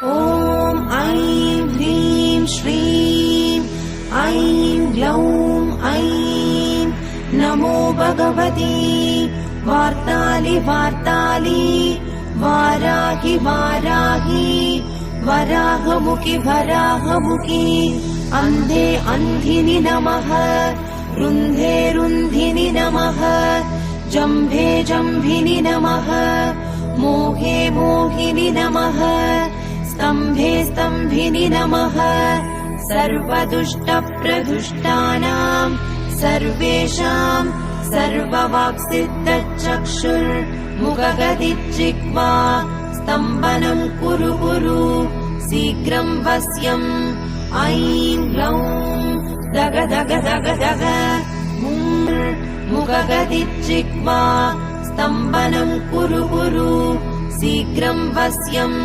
ॐ ऐं ह्रीं श्रीं ऐं ग्लौं ऐं नमो भगवती वार्तालि वार्तालि वाराहि वाराहि वराहमुखि वराहमुखि अन्धे अन्धिनि नमः रुन्धे रुन्धिनि नमः जम्भे जम्भिनि नमः मोहे मोहिनि नमः स्तम्भे स्तम्भिनि नमः सर्वदुष्टप्रदुष्टानां सर्वेषां सर्ववाक्सिद्धचक्षुर्मुखगदिज्जिह्वा स्तम्भनं कुरु कुरु शीघ्रं वश्यम् ऐं ग्लौं दग दग दग दग मुखगदिज्जिह्वा स्तम्भनं कुरु कुरु शीघ्रं वश्यम्